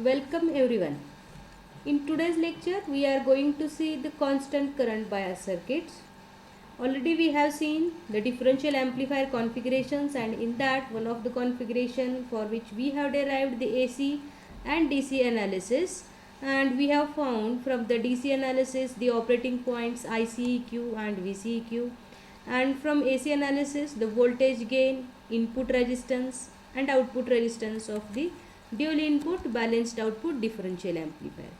Welcome everyone. In today's lecture, we are going to see the constant current bias circuits. Already we have seen the differential amplifier configurations, and in that one of the configuration for which we have derived the AC and DC analysis, and we have found from the DC analysis the operating points ICEQ and VCEQ, and from AC analysis the voltage gain, input resistance and output resistance of the dual input balanced output differential amplifier.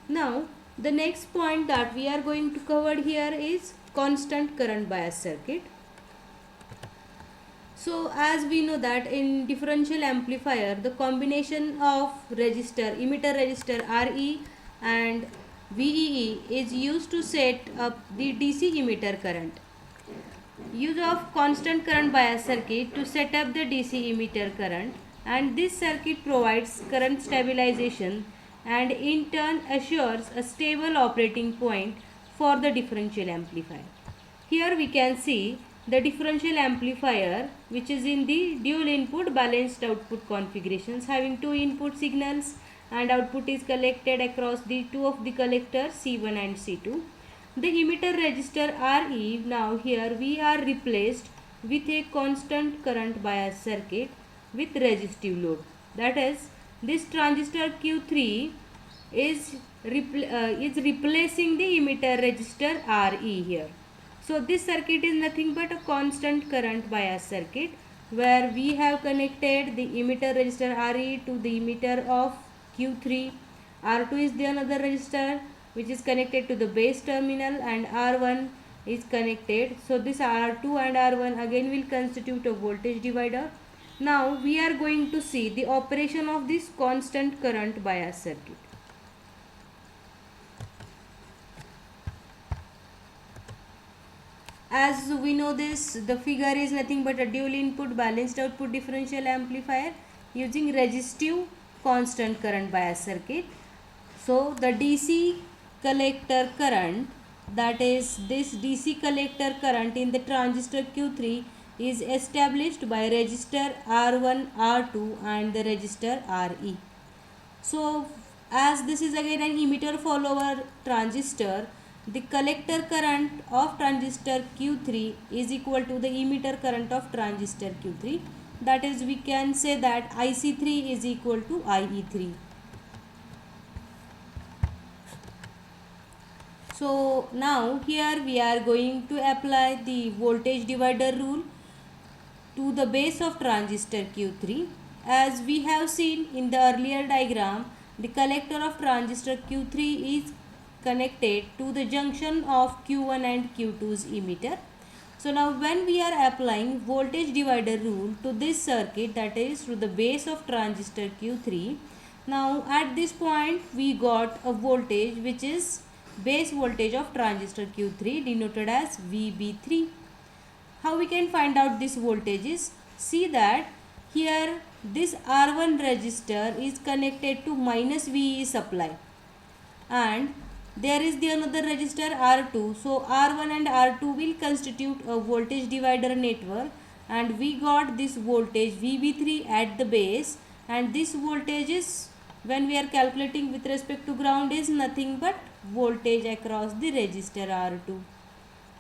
Now the next point that we are going to cover here is constant current bias circuit. So as we know that in differential amplifier the combination of emitter resistor RE and VEE is used to set up the DC emitter current. Use of constant current bias circuit to set up the DC emitter current, and this circuit provides current stabilization and in turn assures a stable operating point for the differential amplifier. Here we can see the differential amplifier which is in the dual input balanced output configurations having two input signals, and output is collected across the two of the collectors C1 and C2. The emitter resistor RE, now here we are replaced with a constant current bias circuit with resistive load. That is, this transistor Q3 is replacing the emitter resistor RE here. So this circuit is nothing but a constant current bias circuit where we have connected the emitter resistor RE to the emitter of Q3. R2 is the another resistor which is connected to the base terminal, and R1 is connected. So this R2 and R1 again will constitute a voltage divider. Now we are going to see the operation of this constant current bias circuit. As we know this, the figure is nothing but a dual input balanced output differential amplifier using resistive constant current bias circuit. So the DC collector current, that is this DC collector current in the transistor Q3 is established by resistor R1, R2 and the resistor RE. So as this is again an emitter follower transistor, the collector current of transistor Q3 is equal to the emitter current of transistor Q3. That is, we can say that IC3 is equal to IE3. So now here we are going to apply the voltage divider rule to the base of transistor Q3. As we have seen in the earlier diagram, the collector of transistor Q3 is connected to the junction of Q1 and Q2's emitter. So now when we are applying voltage divider rule to this circuit, that is to the base of transistor Q3, now at this point we got a voltage which is base voltage of transistor Q3 denoted as VB3. How we can find out this voltages? See that here this R1 resistor is connected to minus VE supply, and there is the another resistor R2. So R1 and R2 will constitute a voltage divider network, and we got this voltage VB3 at the base, and this voltage is, when we are calculating with respect to ground, is nothing but voltage across the resistor R2.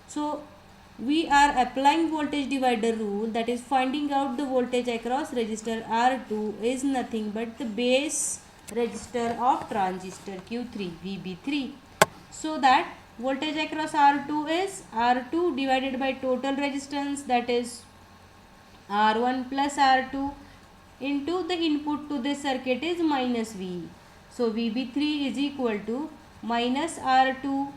So we are applying voltage divider rule, that is finding out the voltage across resistor R2 is nothing but the base resistor of transistor Q3 VB3. So that voltage across R2 is R2 divided by total resistance, that is R1 plus R2 into the input to this circuit is minus VE. So VB3 is equal to minus R2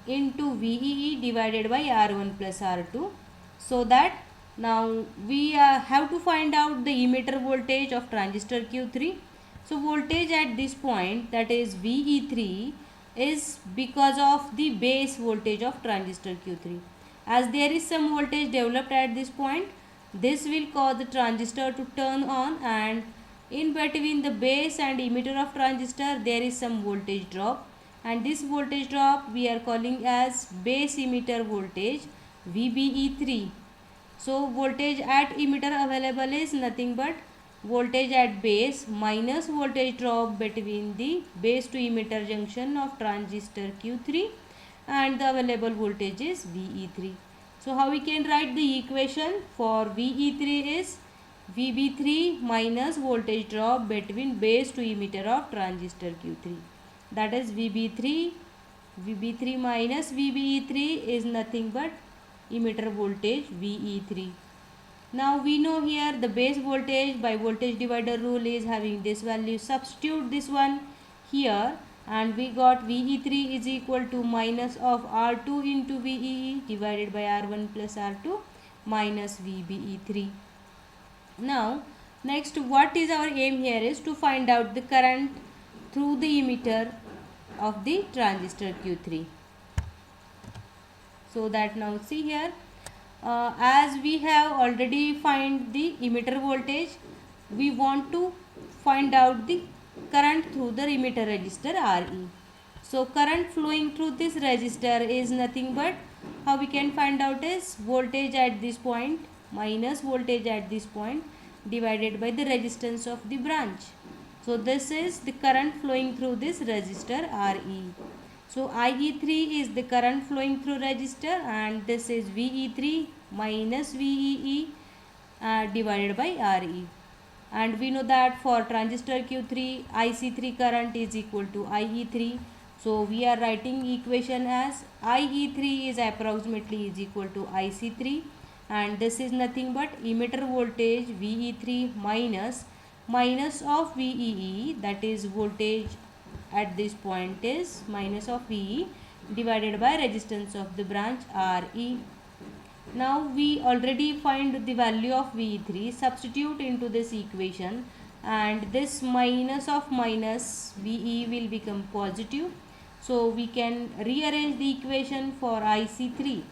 into VEE divided by R1 plus R2. So that now we have to find out the emitter voltage of transistor Q3. So voltage at this point, that is VE3, is because of the base voltage of transistor Q3. As there is some voltage developed at this point, this will cause the transistor to turn on, and in between the base and emitter of transistor there is some voltage drop, and this voltage drop we are calling as base emitter voltage VBE3. So voltage at emitter available is nothing but voltage at base minus voltage drop between the base to emitter junction of transistor Q3, and the available voltage is VE3. So how we can write the equation for VE3 is VB3 minus voltage drop between base to emitter of transistor Q3. That is VB3 minus VBE3 is nothing but emitter voltage VE3. Now we know here the base voltage by voltage divider rule is having this value. Substitute this one here and we got VE3 is equal to minus of R2 into VEE divided by R1 plus R2 minus VBE3. Now next, what is our aim here is to find out the current through the emitter of the transistor Q3. So that now see here, as we have already find the emitter voltage, we want to find out the current through the emitter resistor RE. So current flowing through this resistor is nothing but, how we can find out is voltage at this point minus voltage at this point divided by the resistance of the branch. So this is the current flowing through this resistor RE. So IE3 is the current flowing through resistor and this is VE3 minus VEE divided by RE. And we know that for transistor Q3, IC3 current is equal to IE3. So we are writing equation as IE3 is approximately is equal to IC3 and this is nothing but emitter voltage VE3 minus of VEE, that is voltage at this point is minus of VE divided by resistance of the branch RE. Now we already find the value of VE3, substitute into this equation and this minus of minus VE will become positive. So we can rearrange the equation for IC3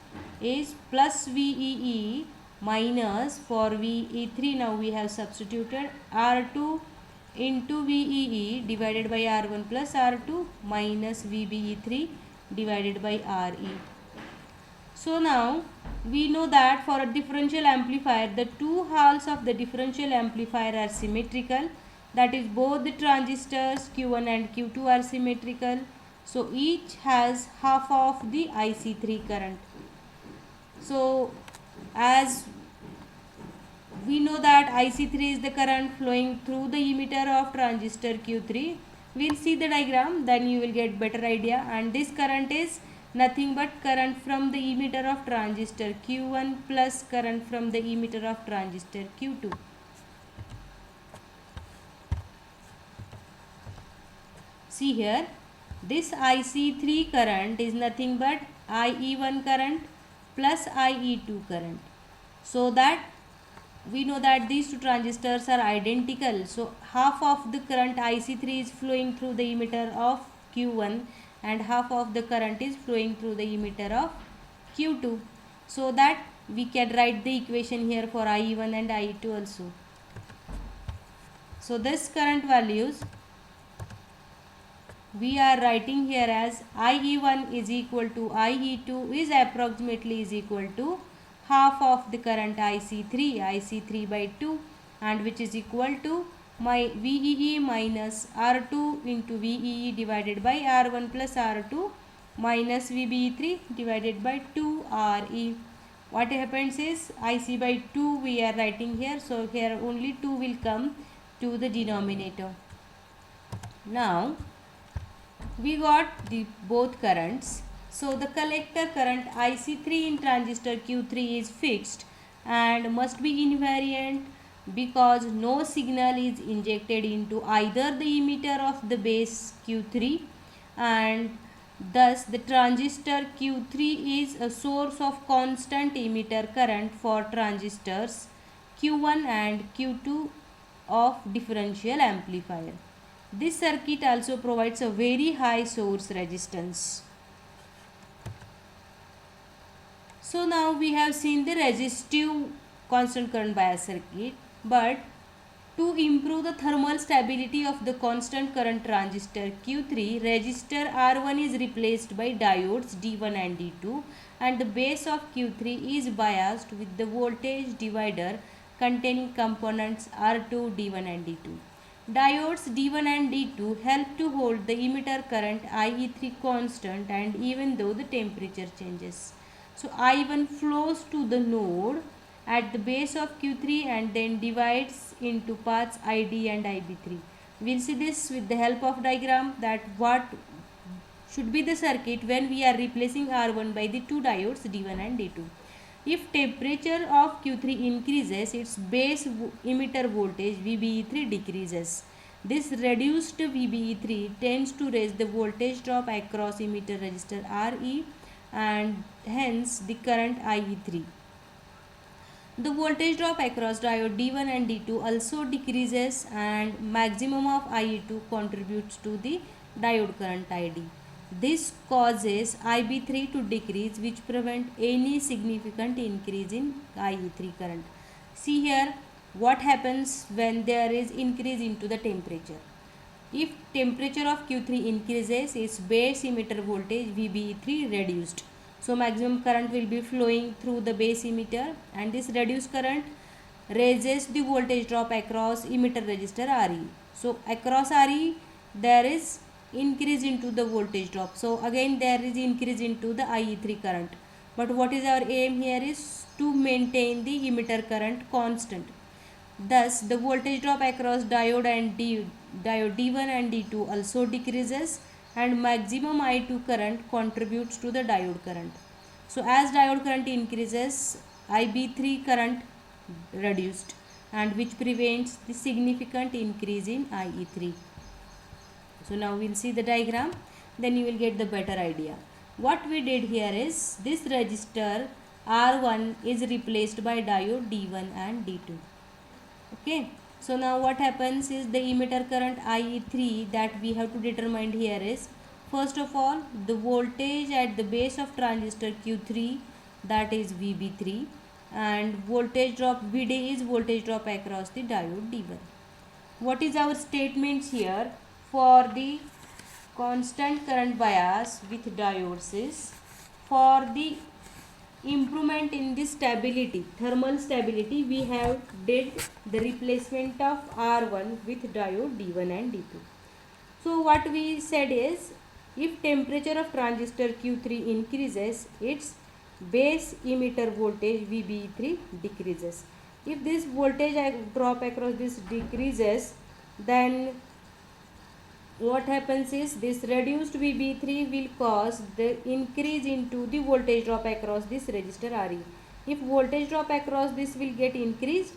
is plus VEE minus for VE3, now we have substituted R2 into VEE divided by R1 plus R2 minus VBE3 divided by RE. So now we know that for a differential amplifier, the two halves of the differential amplifier are symmetrical, that is both the transistors Q1 and Q2 are symmetrical. So each has half of the IC3 current. So as we know that IC3 is the current flowing through the emitter of transistor Q3. We'll see the diagram, then you will get better idea. And this current is nothing but current from the emitter of transistor Q1 plus current from the emitter of transistor Q2. See here, this IC3 current is nothing but IE1 current plus IE2 current. So that we know that these two transistors are identical. So half of the current IC3 is flowing through the emitter of Q1 and half of the current is flowing through the emitter of Q2. So that we can write the equation here for IE1 and IE2 also. So this current values we are writing here as IE1 is equal to IE2 is approximately is equal to half of the current IC3 by 2, and which is equal to my VEE minus R2 into VEE divided by R1 plus R2 minus VBE3 divided by 2 RE. What happens is IC by 2 we are writing here, so here only 2 will come to the denominator. Now we got the both currents. So the collector current IC3 in transistor Q3 is fixed and must be invariant because no signal is injected into either the emitter of the base Q3, and thus the transistor Q3 is a source of constant emitter current for transistors Q1 and Q2 of differential amplifier. This circuit also provides a very high source resistance. So now we have seen the resistive constant current bias circuit, but to improve the thermal stability of the constant current transistor Q3, resistor R1 is replaced by diodes D1 and D2 and the base of Q3 is biased with the voltage divider containing components R2, D1 and D2. Diodes D1 and D2 help to hold the emitter current IE3 constant and even though the temperature changes. So I1 flows to the node at the base of Q3 and then divides into paths ID and IB3. We'll see this with the help of diagram, that what should be the circuit when we are replacing R1 by the two diodes D1 and D2. If temperature of Q3 increases, its base emitter voltage VBE3 decreases. This reduced VBE3 tends to raise the voltage drop across emitter resistor RE and hence the current IE3. The voltage drop across diode D1 and D2 also decreases and maximum of IE2 contributes to the diode current ID. This causes IB3 to decrease, which prevent any significant increase in IE3 current. See here what happens when there is increase into the temperature. If temperature of Q3 increases, its base emitter voltage VBE3 reduced. So maximum current will be flowing through the base emitter, and this reduced current raises the voltage drop across emitter resistor RE. So across RE there is increase into the voltage drop. So again there is increase into the IE3 current. But what is our aim here is to maintain the emitter current constant. Thus the voltage drop across diode D1 and D2 also decreases and maximum I2 current contributes to the diode current. So as diode current increases, IB3 current reduced, and which prevents the significant increase in IE3. So now we'll see the diagram, then you will get the better idea. What we did here is this resistor R1 is replaced by diode D1 and D2. Okay, so now what happens is the emitter current IE3 that we have to determine here is, first of all, the voltage at the base of transistor Q3, that is VB3, and voltage drop VD is voltage drop across the diode D1. What is our statements here for the constant current bias with diodes is, for the improvement in the stability, thermal stability, we have did the replacement of R1 with diode D1 and D2. So what we said is, if temperature of transistor Q3 increases, its base emitter voltage VBE3 decreases. If this voltage drop across this decreases, then what happens is this reduced VB3 will cause the increase into the voltage drop across this resistor RE. If voltage drop across this will get increased,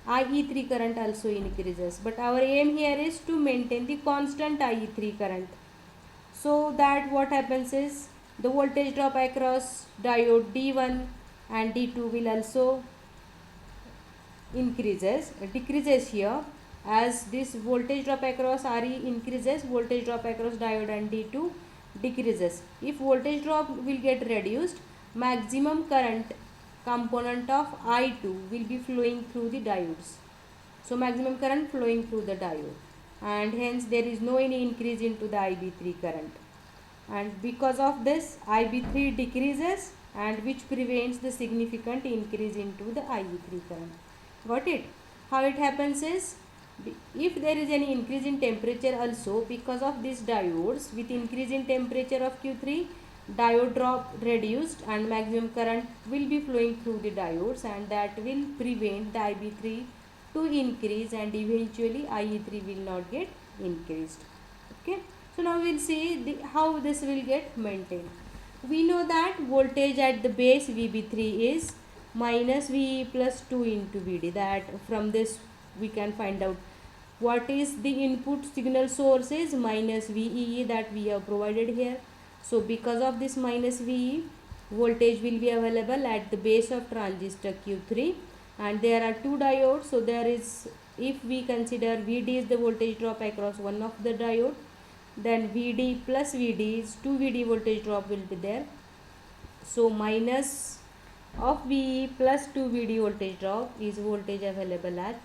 IE3 current also increases. But our aim here is to maintain the constant IE3 current. So that what happens is the voltage drop across diode D1 and D2 will also decreases here. As this voltage drop across RE increases, voltage drop across diode and D2 decreases. If voltage drop will get reduced, maximum current component of I2 will be flowing through the diodes. So maximum current flowing through the diode, and hence there is no any increase into the IB3 current. And because of this, IB3 decreases, and which prevents the significant increase into the IE3 current. Got it? How it happens is, if there is any increase in temperature also, because of these diodes, with increase in temperature of Q3, diode drop reduced and maximum current will be flowing through the diodes, and that will prevent the IB3 to increase, and eventually IE3 will not get increased. Okay, so now we'll see how this will get maintained. We know that voltage at the base VB3 is minus VE plus 2 into VD. That from this we can find out what is the input signal source is minus VEE that we have provided here. So because of this minus VE, voltage will be available at the base of transistor Q3, and there are two diodes. So there is, if we consider VD is the voltage drop across one of the diode, then VD plus VD is 2 VD voltage drop will be there. So minus of VE plus 2 VD voltage drop is voltage available at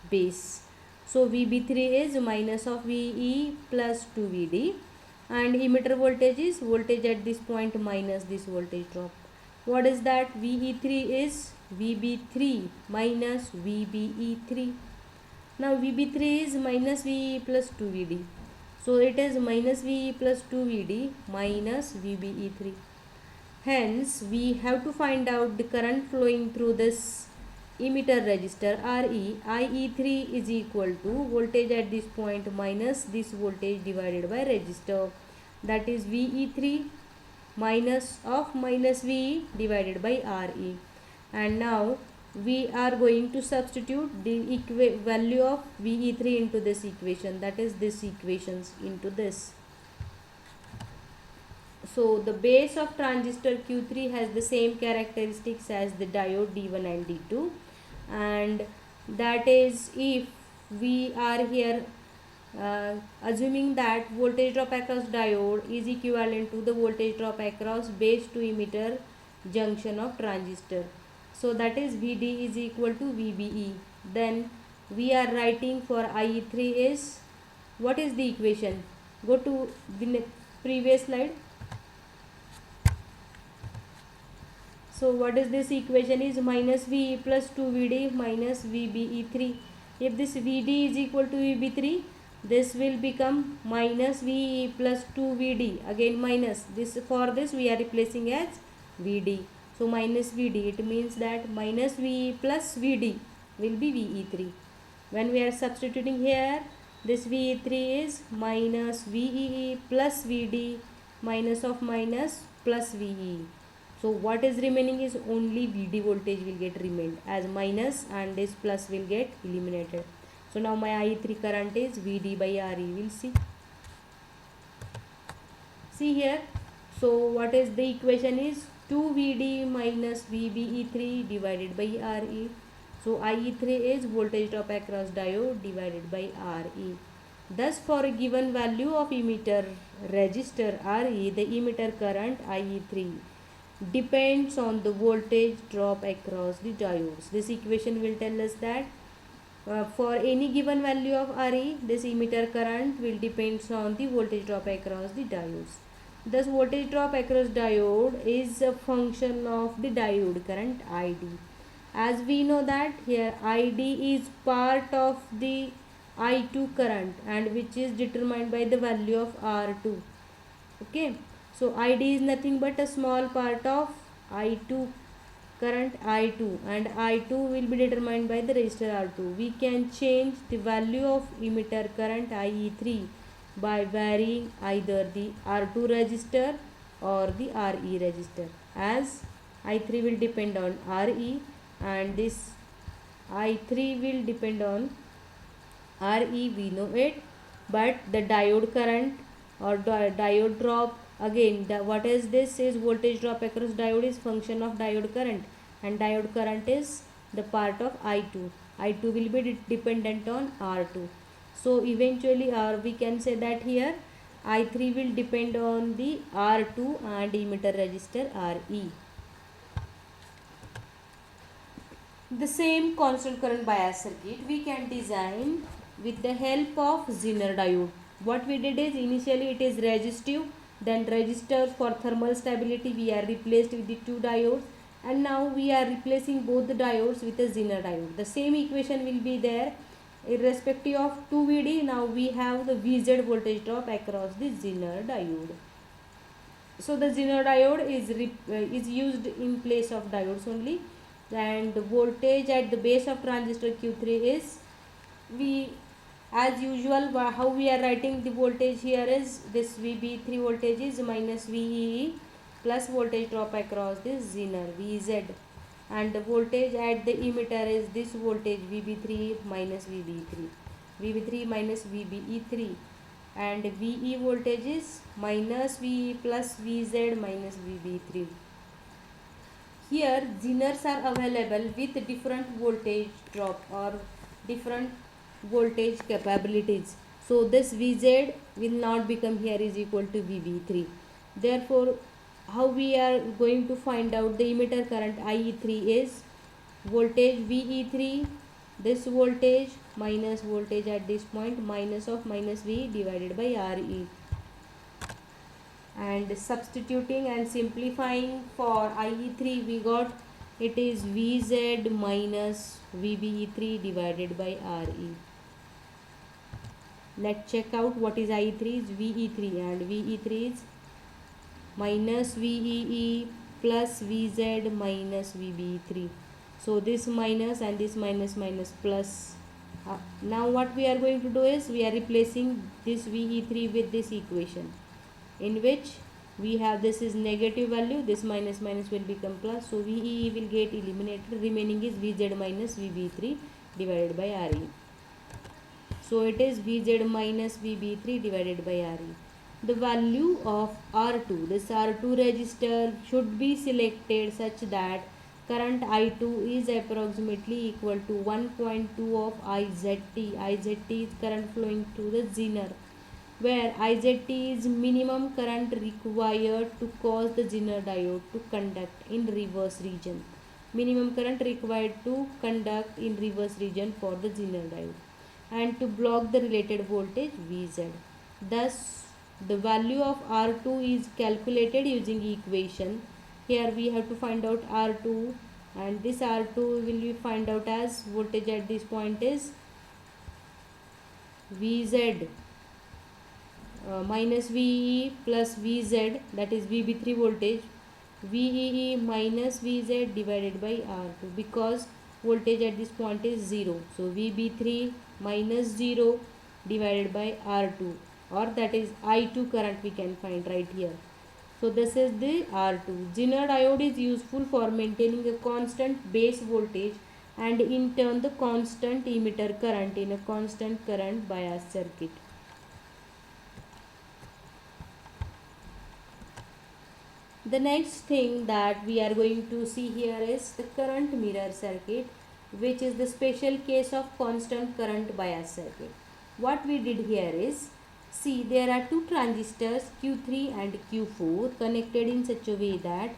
base. So VB3 is minus of VE plus 2 VD, and emitter voltage is voltage at this point minus this voltage drop. What is that? VE3 is VB3 minus VBE3. Now VB3 is minus VE plus 2VD. So it is minus VE plus 2VD minus VBE3. Hence we have to find out the current flowing through this emitter resistor RE. IE3 is equal to voltage at this point minus this voltage divided by resistor, that is VE3 minus of minus VE divided by RE. And now we are going to substitute the value of VE3 into this equation, that is this equations into this. So the base of transistor Q3 has the same characteristics as the diode D1 and D2, and that is if we are here assuming that voltage drop across diode is equivalent to the voltage drop across base to emitter junction of transistor. So that is VD is equal to VBE. Then we are writing for IE3 is, what is the equation? Go to the previous slide. So what is this equation is minus VE plus 2VD minus VBE3. If this VD is equal to VB3, this will become minus VE plus 2VD, again minus this, for this we are replacing as VD. So minus VD, it means that minus VE plus VD will be VE3. When we are substituting here, this VE3 is minus VEE plus VD minus of minus plus VE. So what is remaining is only VD voltage will get remained as minus, and this plus will get eliminated. So now my I3 current is VD by RE. We'll see here. So what is the equation is 2VD minus VBE3 divided by RE. So IE3 is voltage drop across diode divided by RE. Thus for a given value of emitter resistor RE, the emitter current IE3 depends on the voltage drop across the diodes. This equation will tell us that for any given value of RE, this emitter current will depend on the voltage drop across the diodes. Thus voltage drop across diode is a function of the diode current ID. As we know that here ID is part of the I2 current, and which is determined by the value of R2. Okay. So ID is nothing but a small part of I2 current I2, and I2 will be determined by the resistor R2. We can change the value of emitter current IE3 by varying either the R2 resistor or the RE resistor, as I3 will depend on RE and this I3 will depend on RE, we know it, but the diode current or diode drop, again what is this is voltage drop across diode is function of diode current, and diode current is the part of I2. I2 will be dependent on R2. So eventually we can say that here I3 will depend on the R2 and emitter resistor RE. The same constant current bias circuit we can design with the help of Zener diode. What we did is initially it is resistive, then resistors for thermal stability we are replaced with the two diodes, and now we are replacing both the diodes with a Zener diode. The same equation will be there irrespective of 2VD. Now we have the VZ voltage drop across the Zener diode. So the Zener diode is used in place of diodes only, and the voltage at the base of transistor Q3 is, we as usual how we are writing the voltage here is this VB3 voltage is minus VEE plus voltage drop across this Zener VZ, and the voltage at the emitter is this voltage VB3 minus VB3, VB3 minus VBE3, and VE voltage is minus VE plus VZ minus VB3. Here Zeners are available with different voltage drop or different voltage capabilities. So this VZ will not become here is equal to VB3. Therefore, how we are going to find out the emitter current IE3 is voltage VE3, this voltage minus voltage at this point minus of minus V divided by RE. And substituting and simplifying for IE3 we got It is Vz minus VBE3 divided by RE. Let's check out what is IE3 is VE3, and VE3 is minus VEE plus Vz minus VBE3. So this minus and this minus plus. Now what we are going to do is we are replacing this VE3 with this equation, in which we have this is negative value, this minus will become plus, so VEE will get eliminated, remaining is Vz minus VB3 divided by RE. So it is Vz minus VB3 divided by RE. The value of R2, this R2 register should be selected such that current I2 is approximately equal to 1.2 of IZT. IZT is current flowing through the Zener, where IZT is minimum current required to cause the Zener diode to conduct in reverse region. Minimum current required to conduct in reverse region for the Zener diode, and to block the related voltage Vz. Thus, the value of R2 is calculated using equation. Here we have to find out R2, and this R2 will be find out as voltage at this point is Vz minus VE plus Vz, that is VB3 voltage, VEE minus Vz divided by R2, because voltage at this point is 0. So VB3 minus 0 divided by R2, or that is I2 current we can find right here. So this is the R2. Zener diode is useful for maintaining a constant base voltage and in turn the constant emitter current in a constant current bias circuit. The next thing that we are going to see here is the current mirror circuit, which is the special case of constant current bias circuit. What we did here is, see, there are two transistors Q3 and Q4 connected in such a way that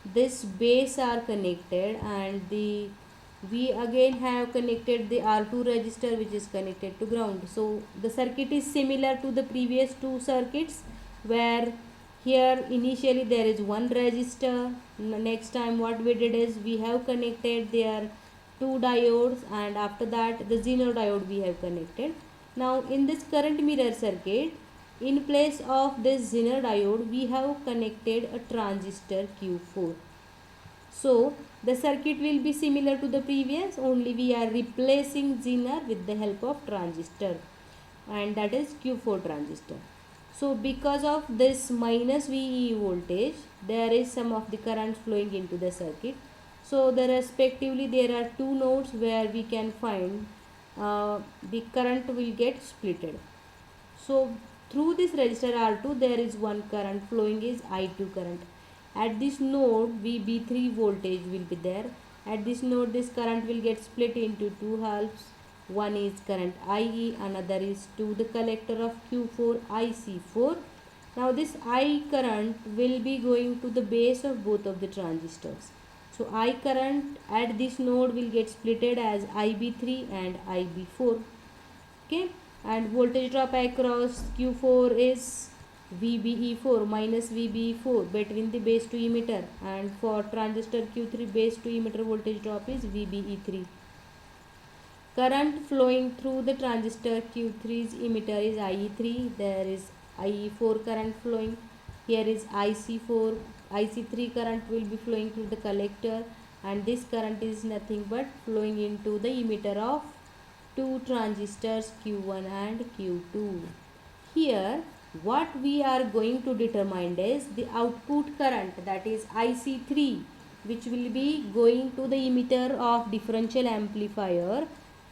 this base are connected, and we again have connected the R2 resistor, which is connected to ground. So the circuit is similar to the previous two circuits, where here initially there is one resistor. Next time what we did is we have connected there two diodes, and after that the Zener diode we have connected. Now in this current mirror circuit, in place of this Zener diode we have connected a transistor Q4. So the circuit will be similar to the previous, only we are replacing Zener with the help of transistor, and that is Q4 transistor. So because of this minus VE voltage, there is some of the current flowing into the circuit. So the respectively there are two nodes where we can find the current will get splitted. So through this resistor R2 there is one current flowing is I2 current. At this node VB3 voltage will be there. At this node this current will get split into two halves. One is current IE, another is to the collector of Q4 IC4. Now this I current will be going to the base of both of the transistors. So I current at this node will get splitted as IB3 and IB4. Okay, and voltage drop across Q4 is VBE4 minus VBE4 between the base to emitter, and for transistor Q3 base to emitter voltage drop is VBE3. Current flowing through the transistor Q3's emitter is IE3. There is IE4 current flowing. Here is IC4. IC3 current will be flowing through the collector, and this current is nothing but flowing into the emitter of two transistors Q1 and Q2. Here what we are going to determine is the output current, that is IC3, which will be going to the emitter of differential amplifier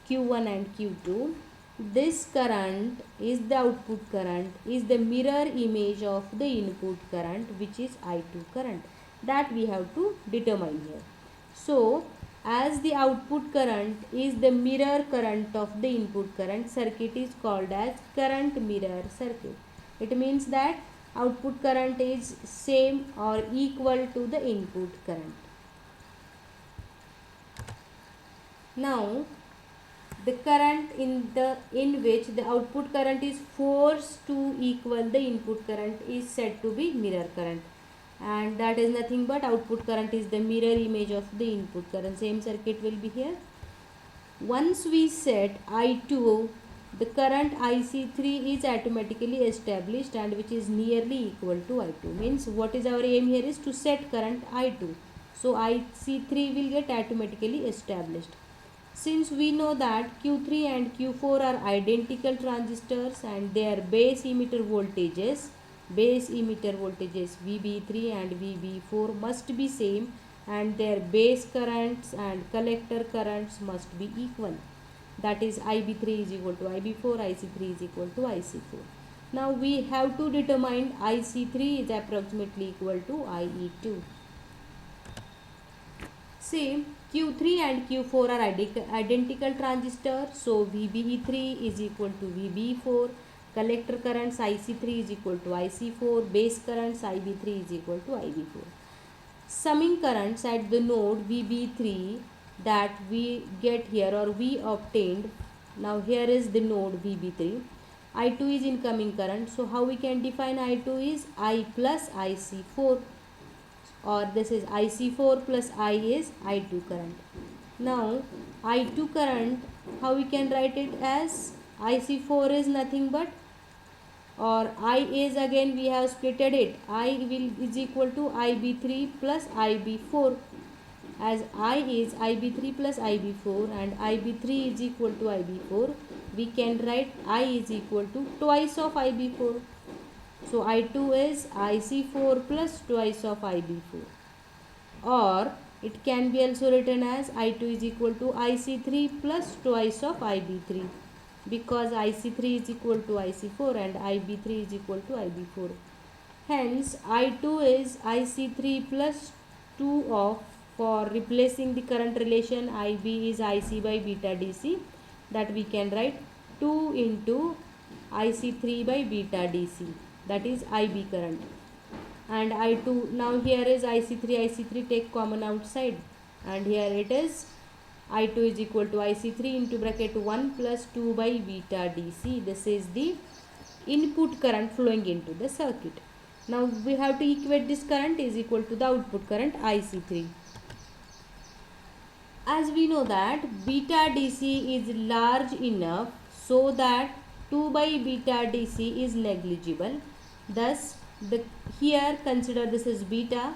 Q1 and Q2. This current is the output current, is the mirror image of the input current, which is I2 current, that we have to determine here. So as the output current is the mirror current of the input current, circuit is called as current mirror circuit. It means that output current is same or equal to the input current. Now the current in which the output current is forced to equal the input current is said to be mirror current. and that is nothing but output current is the mirror image of the input current. Same circuit will be here. Once we set I2, the current IC3 is automatically established and which is nearly equal to I2. Means what is our aim here is to set current I2. So IC3 will get automatically established. Since we know that Q3 and Q4 are identical transistors and their base emitter voltages VB3 and VB4 must be same, and their base currents and collector currents must be equal. That is IB3 is equal to IB4, IC3 is equal to IC4. Now we have to determine IC3 is approximately equal to IE2. Same, Q3 and Q4 are identical transistors, so VBE3 is equal to VB4, collector currents IC3 is equal to IC4, base currents IB3 is equal to IB4. Summing currents at the node VB3 that we get here or we obtained, now here is the node VB3, I2 is incoming current, so how we can define I2 is I plus IC4, or this is IC4 plus I is I2 current. Now I2 current, how we can write it as IC4 is nothing but, or I is again we have splitted it, I will is equal to IB3 plus IB4, as I is IB3 plus IB4 and IB3 is equal to IB4, we can write I is equal to twice of IB4. So I2 is IC4 plus twice of IB4, or it can be also written as I2 is equal to IC3 plus twice of IB3, because IC3 is equal to IC4 and IB3 is equal to IB4. Hence I2 is IC3 plus 2 of, for replacing the current relation IB is IC by beta DC, that we can write 2 into IC3 by beta DC, that is IB current, and I2, now here is IC3 take common outside, and here it is I2 is equal to IC3 into bracket 1 plus 2 by beta DC. This is the input current flowing into the circuit. Now we have to equate this current is equal to the output current IC3. As we know that beta DC is large enough so that 2 by beta DC is negligible. Thus, here consider this is beta.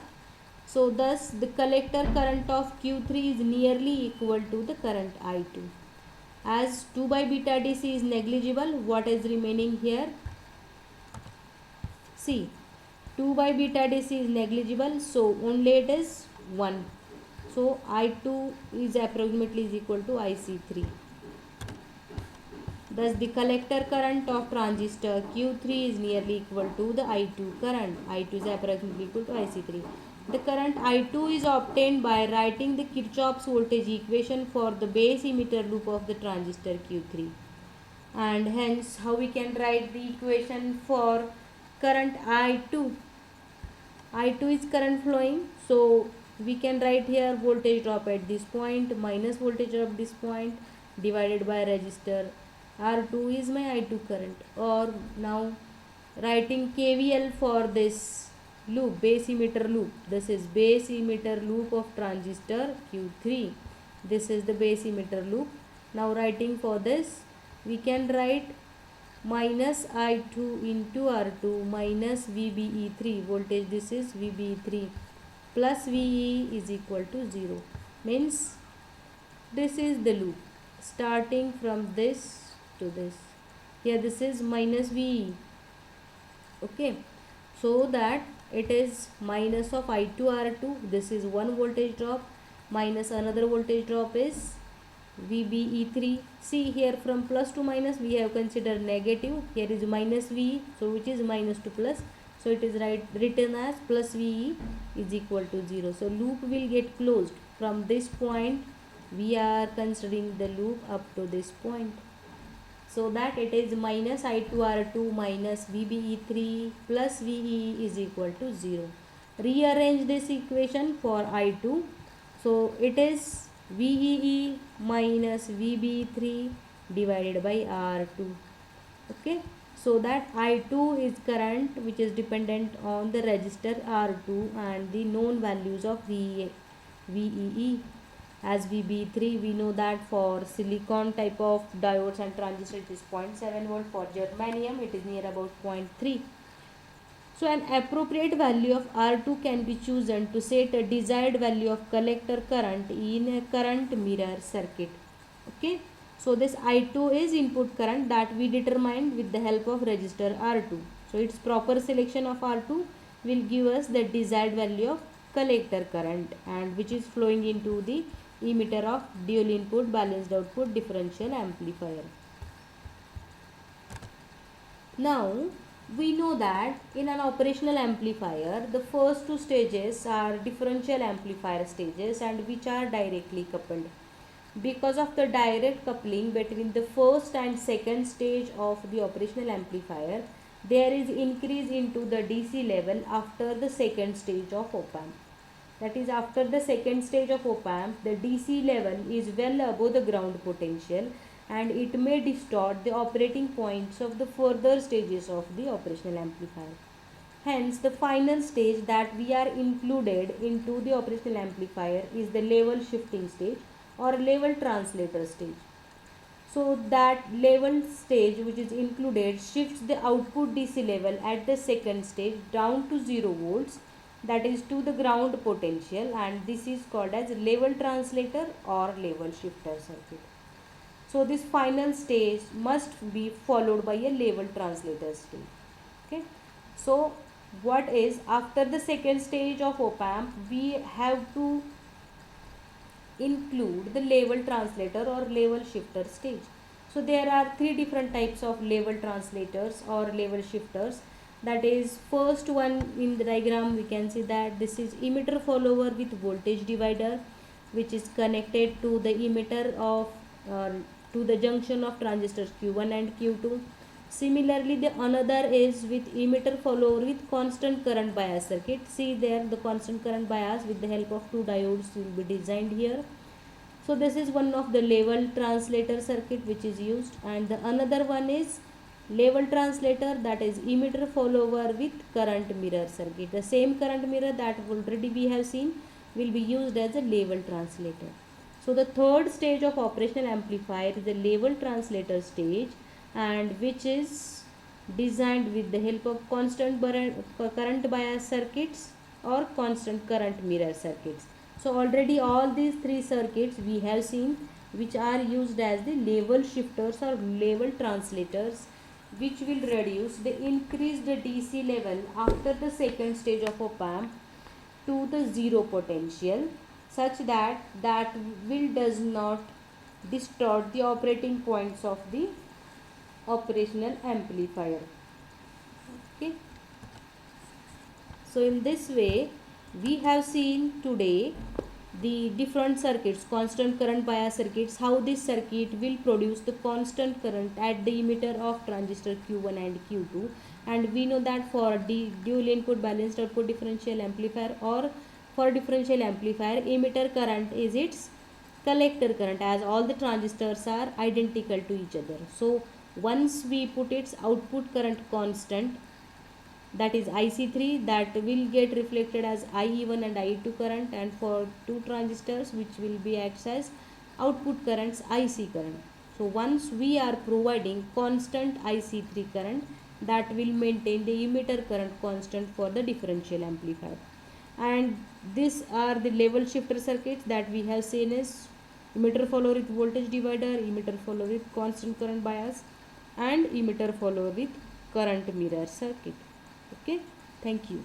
So, thus the collector current of Q3 is nearly equal to the current I2. As 2 by beta DC is negligible, what is remaining here? See, 2 by beta DC is negligible, so only it is 1. So, I2 is approximately is equal to IC3. Thus, the collector current of transistor Q3 is nearly equal to the I2 current. I2 is approximately equal to IC3. The current I2 is obtained by writing the Kirchhoff's voltage equation for the base emitter loop of the transistor Q3. And hence, how we can write the equation for current I2? I2 is current flowing, so we can write here voltage drop at this point minus voltage drop at this point divided by resistor R2 is my I2 current. Or now writing KVL for this loop, base emitter loop. This is base emitter loop of transistor Q3. This is the base emitter loop. Now writing for this, we can write minus I2 into R2 minus VBE3 voltage, this is VBE3 plus VE is equal to 0. Means this is the loop starting from this to this. Here this is minus VE. Okay, so that it is minus of I2 R2, this is one voltage drop, minus another voltage drop is VBE3. See here from plus to minus we have considered negative, here is minus VE, so which is minus to plus, so it is written as plus VE is equal to 0. So loop will get closed from this point, we are considering the loop up to this point, so that it is minus I2 R2 minus VBE3 plus VE is equal to 0. Rearrange this equation for I2, so it is VEE minus VB3 divided by R2. Okay, so that I2 is current which is dependent on the resistor R2 and the known values of VEE. As VB3 we know that for silicon type of diodes and transistors it is 0.7 volt, for germanium it is near about 0.3. So an appropriate value of R2 can be chosen to set a desired value of collector current in a current mirror circuit. Okay. So this I2 is input current that we determined with the help of resistor R2. So its proper selection of R2 will give us the desired value of collector current, and which is flowing into the emitter of dual input balanced output differential amplifier. Now we know that in an operational amplifier the first two stages are differential amplifier stages and which are directly coupled. Because of the direct coupling between the first and second stage of the operational amplifier, there is increase into the DC level after the second stage of op-amp. That is, after the second stage of op-amp, the DC level is well above the ground potential and it may distort the operating points of the further stages of the operational amplifier. Hence, the final stage that we are included into the operational amplifier is the level shifting stage or level translator stage. So that level stage which is included shifts the output DC level at the second stage down to 0 volts, that is to the ground potential, and this is called as level translator or level shifter circuit. So this final stage must be followed by a level translator stage. Okay. So what is after the second stage of op-amp, we have to include the level translator or level shifter stage. So there are three different types of level translators or level shifters. That is, first one in the diagram we can see that this is emitter follower with voltage divider, which is connected to the emitter of to the junction of transistors Q1 and Q2. Similarly, the another is with emitter follower with constant current bias circuit. See there, the constant current bias with the help of two diodes will be designed here. So this is one of the level translator circuit which is used, and the another one is level translator, that is emitter follower with current mirror circuit. The same current mirror that already we have seen will be used as a level translator. So the third stage of operational amplifier is the level translator stage, and which is designed with the help of constant current bias circuits or constant current mirror circuits. So already all these three circuits we have seen which are used as the level shifters or level translators, which will reduce the increased DC level after the second stage of op-amp to the zero potential, such that will does not distort the operating points of the operational amplifier. Okay. So in this way we have seen today the different circuits, constant current bias circuits, how this circuit will produce the constant current at the emitter of transistor Q1 and Q2. And we know that for the dual input balanced output differential amplifier or for differential amplifier, emitter current is its collector current, as all the transistors are identical to each other. So once we put its output current constant, that is IC3, that will get reflected as IE1 and IE2 current, and for two transistors which will be acts as output currents IC current. So once we are providing constant IC3 current, that will maintain the emitter current constant for the differential amplifier. And these are the level shifter circuits that we have seen is emitter follower with voltage divider, emitter follower with constant current bias, and emitter follower with current mirror circuit. Okay, thank you.